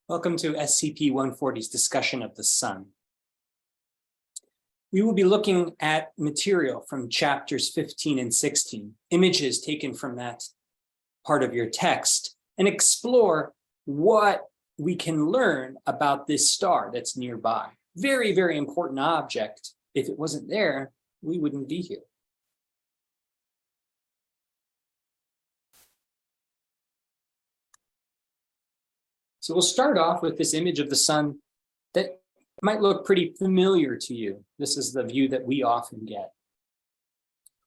Welcome to SCP-140's discussion of the sun. We will be looking at material from chapters 15 and 16, images taken from that part of your text, and explore what we can learn about this star that's nearby. Very, very important object. If it wasn't there, we wouldn't be here. So we'll start off with this image of the sun that might look pretty familiar to you. This is the view that we often get.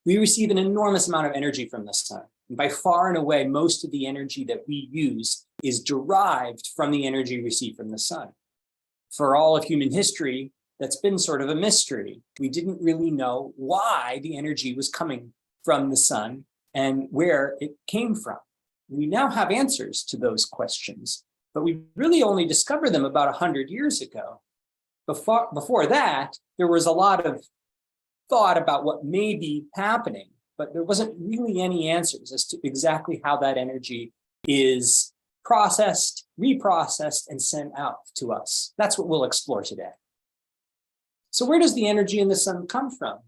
We receive an enormous amount of energy from the sun. And by far and away, most of the energy that we use is derived from the energy received from the sun. For all of human history, that's been sort of a mystery. We didn't really know why the energy was coming from the sun and where it came from. We now have answers to those questions, but we really only discovered them about 100 years ago. Before that, there was a lot of thought about what may be happening, but there wasn't really any answers as to exactly how that energy is processed, reprocessed, and sent out to us. That's what we'll explore today. So where does the energy in the sun come from?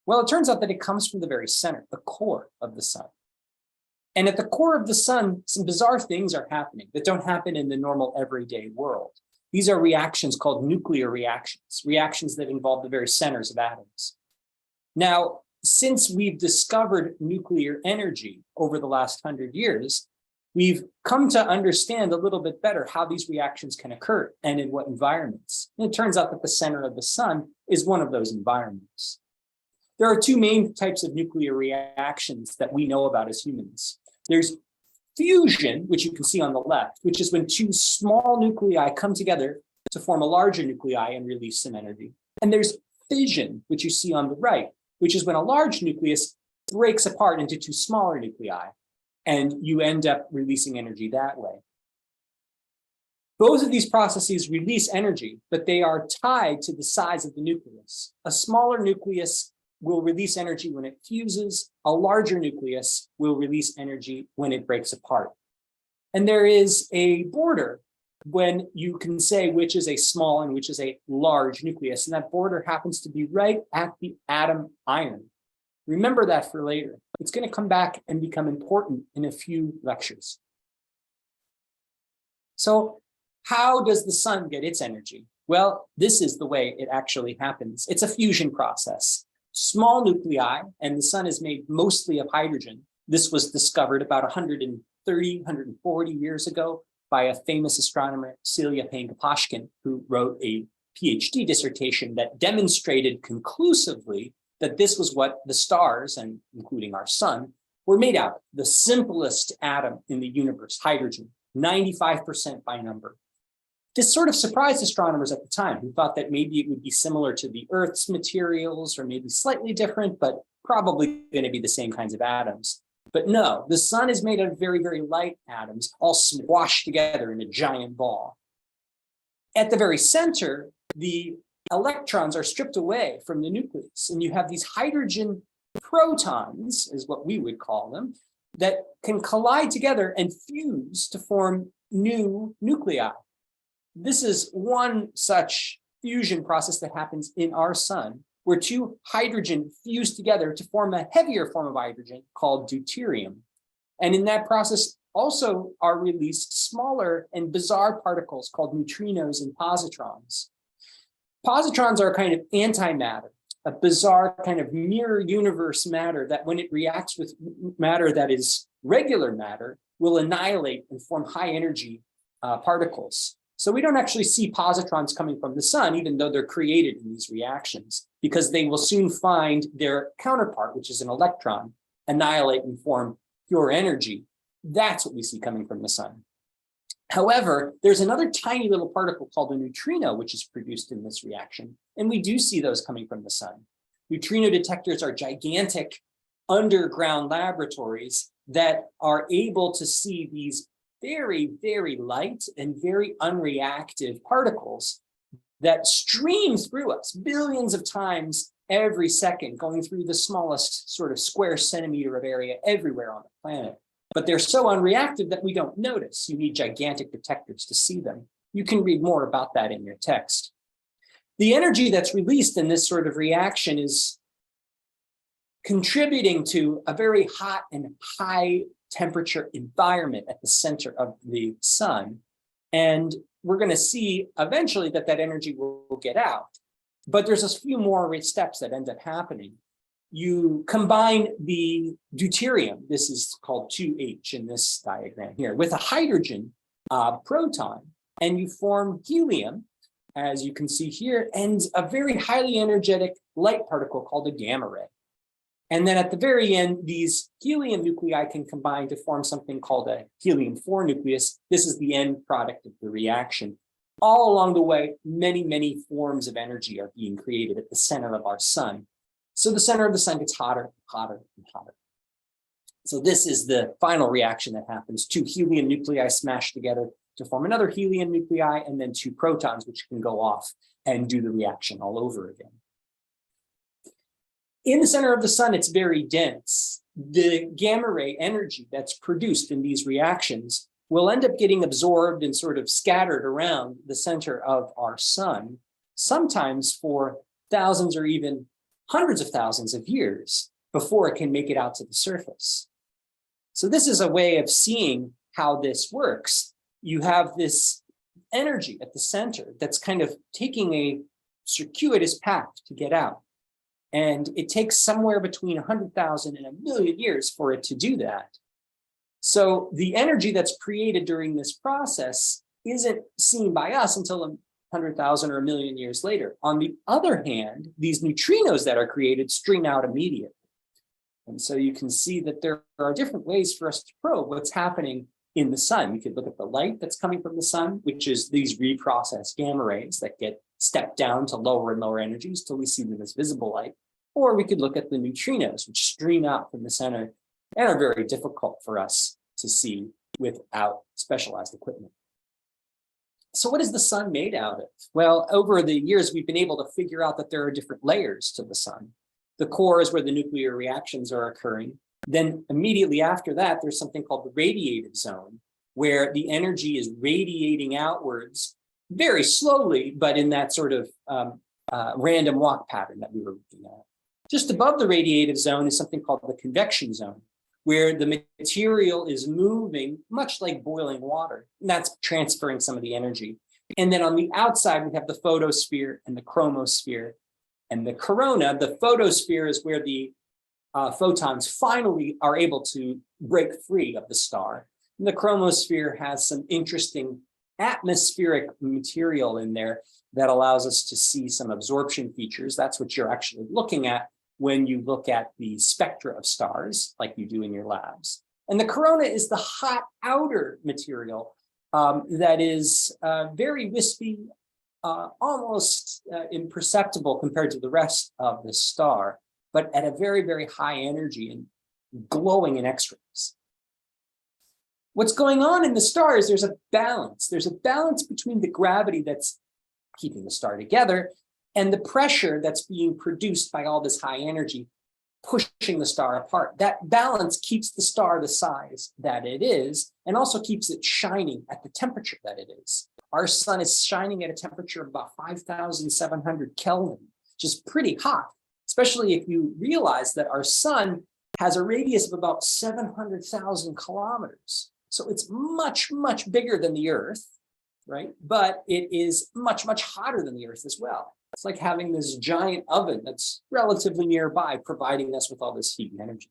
Well, it turns out that it comes from the very center, the core of the sun. And at the core of the sun, some bizarre things are happening that don't happen in the normal everyday world. These are reactions called nuclear reactions, reactions that involve the very centers of atoms. Now, since we've discovered nuclear energy over the last 100 years, we've come to understand a little bit better how these reactions can occur and in what environments. And it turns out that the center of the sun is one of those environments. There are two main types of nuclear reactions that we know about as humans. There's fusion, which you can see on the left, which is when two small nuclei come together to form a larger nuclei and release some energy. And there's fission, which you see on the right, which is when a large nucleus breaks apart into two smaller nuclei, and you end up releasing energy that way. Both of these processes release energy, but they are tied to the size of the nucleus. A smaller nucleus will release energy when it fuses. A larger nucleus will release energy when it breaks apart. And there is a border when you can say which is a small and which is a large nucleus. And that border happens to be right at the atom iron. Remember that for later. It's going to come back and become important in a few lectures. So how does the sun get its energy? Well, this is the way it actually happens. It's a fusion process. Small nuclei, and the sun is made mostly of hydrogen. This was discovered about 130, 140 years ago by a famous astronomer, Celia Payne-Gaposchkin, who wrote a PhD dissertation that demonstrated conclusively that this was what the stars, and including our sun, were made out of. The simplest atom in the universe, hydrogen, 95% by number. This sort of surprised astronomers at the time, who thought that maybe it would be similar to the Earth's materials or maybe slightly different, but probably going to be the same kinds of atoms. But no, the sun is made out of very, very light atoms, all squashed together in a giant ball. At the very center, the electrons are stripped away from the nucleus, and you have these hydrogen protons, is what we would call them, that can collide together and fuse to form new nuclei. This is one such fusion process that happens in our sun, where two hydrogen fuse together to form a heavier form of hydrogen called deuterium. And in that process also are released smaller and bizarre particles called neutrinos and positrons. Positrons are a kind of antimatter, a bizarre kind of mirror universe matter that when it reacts with matter that is regular matter will annihilate and form high energy particles. So we don't actually see positrons coming from the sun, even though they're created in these reactions, because they will soon find their counterpart, which is an electron, annihilate and form pure energy. That's what we see coming from the sun. However, there's another tiny little particle called a neutrino, which is produced in this reaction. And we do see those coming from the sun. Neutrino detectors are gigantic underground laboratories that are able to see these very, very light and very unreactive particles that stream through us billions of times every second, going through the smallest sort of square centimeter of area everywhere on the planet. But they're so unreactive that we don't notice. You need gigantic detectors to see them. You can read more about that in your text. The energy that's released in this sort of reaction is contributing to a very hot and high temperature environment at the center of the sun. And we're going to see eventually that that energy will get out. But there's a few more steps that end up happening. You combine the deuterium, this is called 2H in this diagram here, with a hydrogen proton, and you form helium, as you can see here, and a very highly energetic light particle called a gamma ray. And then at the very end, these helium nuclei can combine to form something called a helium-4 nucleus. This is the end product of the reaction. All along the way, many, many forms of energy are being created at the center of our sun. So the center of the sun gets hotter, hotter, and hotter. So this is the final reaction that happens. Two helium nuclei smash together to form another helium nuclei, and then two protons, which can go off and do the reaction all over again. In the center of the sun, it's very dense. The gamma ray energy that's produced in these reactions will end up getting absorbed and sort of scattered around the center of our sun, sometimes for thousands or even hundreds of thousands of years before it can make it out to the surface. So this is a way of seeing how this works. You have this energy at the center that's kind of taking a circuitous path to get out. And it takes somewhere between 100,000 and 1,000,000 years for it to do that. So the energy that's created during this process isn't seen by us until 100,000 or 1,000,000 years later. On the other hand, these neutrinos that are created stream out immediately. And so you can see that there are different ways for us to probe what's happening in the sun. We could look at the light that's coming from the sun, which is these reprocessed gamma rays that get stepped down to lower and lower energies till we see them as visible light. Or we could look at the neutrinos, which stream out from the center and are very difficult for us to see without specialized equipment. So what is the sun made out of? Well, over the years, we've been able to figure out that there are different layers to the sun. The core is where the nuclear reactions are occurring. Then immediately after that, there's something called the radiative zone, where the energy is radiating outwards very slowly, but in that sort of random walk pattern that we were looking at. Just above the radiative zone is something called the convection zone, where the material is moving much like boiling water, and that's transferring some of the energy. And then on the outside, we have the photosphere and the chromosphere. And the corona, the photosphere, is where the photons finally are able to break free of the star. And the chromosphere has some interesting atmospheric material in there that allows us to see some absorption features. That's what you're actually looking at when you look at the spectra of stars, like you do in your labs. And the corona is the hot outer material that is very wispy, almost imperceptible compared to the rest of the star, but at a very, very high energy and glowing in X-rays. What's going on in the star is there's a balance. There's a balance between the gravity that's keeping the star together and the pressure that's being produced by all this high energy pushing the star apart. That balance keeps the star the size that it is and also keeps it shining at the temperature that it is. Our sun is shining at a temperature of about 5,700 Kelvin, which is pretty hot, especially if you realize that our sun has a radius of about 700,000 kilometers. So it's much, much bigger than the Earth, right? But it is much, much hotter than the Earth as well. It's like having this giant oven that's relatively nearby, providing us with all this heat and energy.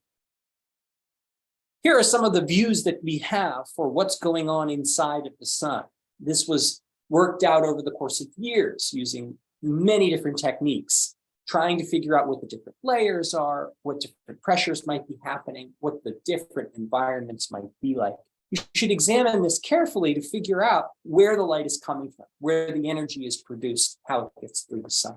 Here are some of the views that we have for what's going on inside of the sun. This was worked out over the course of years using many different techniques, trying to figure out what the different layers are, what different pressures might be happening, what the different environments might be like. You should examine this carefully to figure out where the light is coming from, where the energy is produced, how it gets through the sun.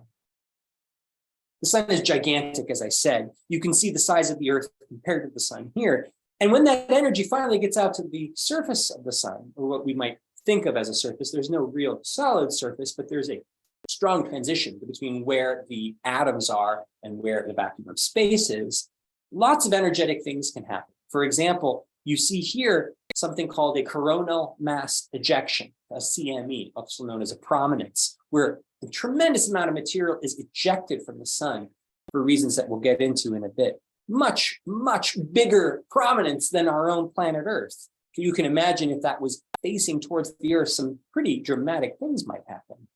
The sun is gigantic, as I said. You can see the size of the Earth compared to the sun here. And when that energy finally gets out to the surface of the sun, or what we might think of as a surface, there's no real solid surface, but there's a strong transition between where the atoms are and where the vacuum of space is. Lots of energetic things can happen. For example, You see here something called a coronal mass ejection, a CME, also known as a prominence, where a tremendous amount of material is ejected from the sun for reasons that we'll get into in a bit. Much, much bigger prominence than our own planet Earth. You can imagine if that was facing towards the Earth, some pretty dramatic things might happen.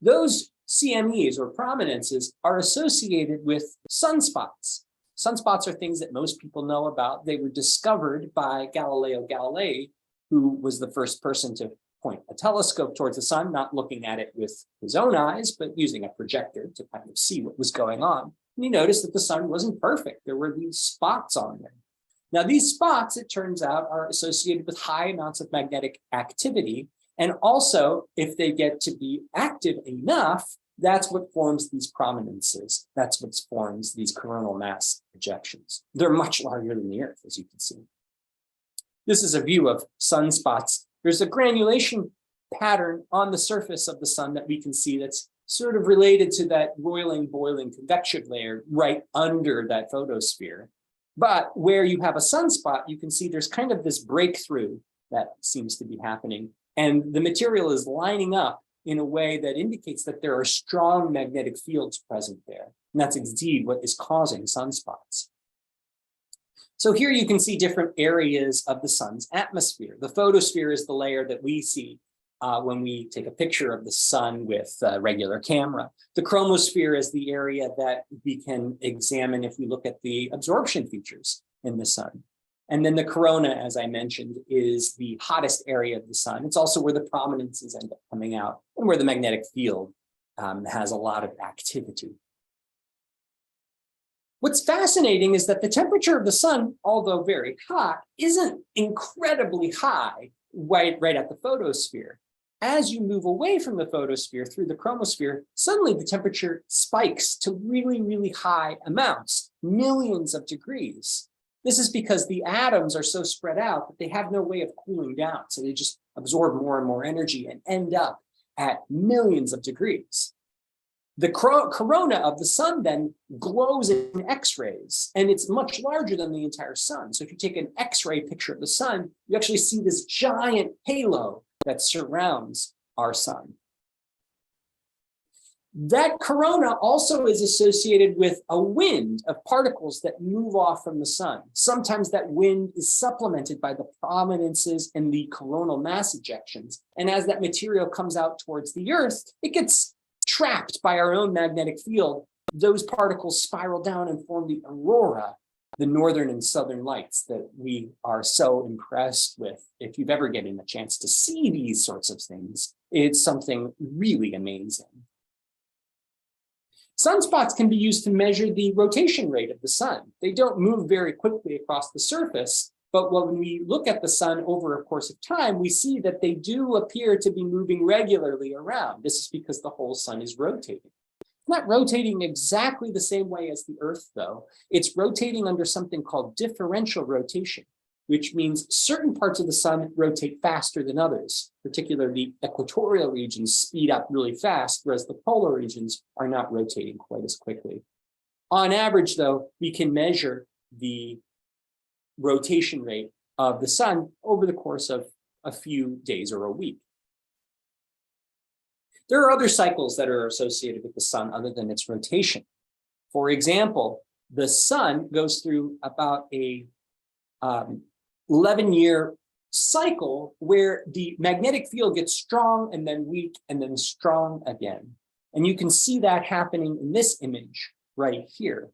Those CMEs or prominences are associated with sunspots. Sunspots are things that most people know about. They were discovered by Galileo Galilei, who was the first person to point a telescope towards the sun, not looking at it with his own eyes, but using a projector to kind of see what was going on. And he noticed that the sun wasn't perfect. There were these spots on there. Now, these spots, it turns out, are associated with high amounts of magnetic activity. And also, if they get to be active enough, that's what forms these prominences. That's what forms these coronal mass ejections. They're much larger than the Earth, as you can see. This is a view of sunspots. There's a granulation pattern on the surface of the sun that we can see that's sort of related to that roiling, boiling convection layer right under that photosphere. But where you have a sunspot, you can see there's kind of this breakthrough that seems to be happening. And the material is lining up in a way that indicates that there are strong magnetic fields present there. And that's indeed what is causing sunspots. So here you can see different areas of the sun's atmosphere. The photosphere is the layer that we see when we take a picture of the sun with a regular camera. The chromosphere is the area that we can examine if we look at the absorption features in the sun. And then the corona, as I mentioned, is the hottest area of the sun. It's also where the prominences end up coming out and where the magnetic field has a lot of activity. What's fascinating is that the temperature of the sun, although very hot, isn't incredibly high right at the photosphere. As you move away from the photosphere through the chromosphere, suddenly the temperature spikes to really, really high amounts, millions of degrees. This is because the atoms are so spread out that they have no way of cooling down. So they just absorb more and more energy and end up at millions of degrees. The corona of the sun then glows in X-rays, and it's much larger than the entire sun. So if you take an X-ray picture of the sun, you actually see this giant halo that surrounds our sun. That corona also is associated with a wind of particles that move off from the sun. Sometimes that wind is supplemented by the prominences and the coronal mass ejections. And as that material comes out towards the Earth, it gets trapped by our own magnetic field. Those particles spiral down and form the aurora, the northern and southern lights that we are so impressed with. If you've ever gotten a chance to see these sorts of things, it's something really amazing. Sunspots can be used to measure the rotation rate of the sun. They don't move very quickly across the surface, but when we look at the sun over a course of time, we see that they do appear to be moving regularly around. This is because the whole sun is rotating. It's not rotating exactly the same way as the Earth, though. It's rotating under something called differential rotation, which means certain parts of the sun rotate faster than others. Particularly, equatorial regions speed up really fast, whereas the polar regions are not rotating quite as quickly. On average, though, we can measure the rotation rate of the sun over the course of a few days or a week. There are other cycles that are associated with the sun other than its rotation. For example, the sun goes through about a 11-year cycle where the magnetic field gets strong and then weak and then strong again. And you can see that happening in this image right here.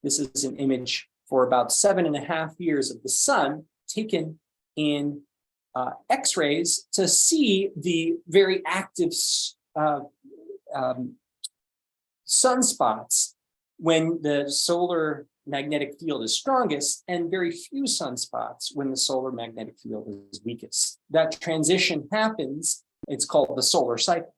This is an image for about 7.5 years of the sun taken in X-rays to see the very active sunspots when the solar magnetic field is strongest and very few sunspots when the solar magnetic field is weakest. That transition happens, it's called the solar cycle.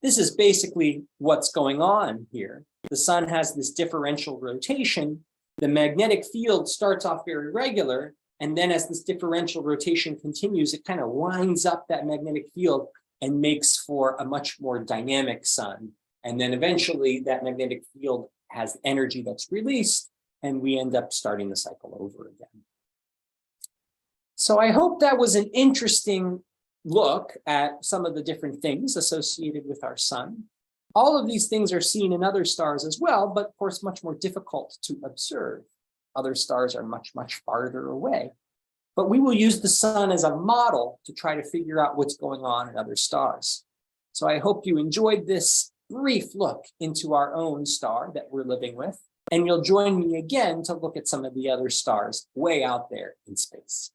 This is basically what's going on here. The sun has this differential rotation. The magnetic field starts off very regular, and then as this differential rotation continues, it kind of lines up that magnetic field and makes for a much more dynamic sun. And then eventually that magnetic field has energy that's released, and we end up starting the cycle over again. So I hope that was an interesting look at some of the different things associated with our sun. All of these things are seen in other stars as well, but of course, much more difficult to observe. Other stars are much, much farther away. But we will use the sun as a model to try to figure out what's going on in other stars. So I hope you enjoyed this brief look into our own star that we're living with, and you'll join me again to look at some of the other stars way out there in space.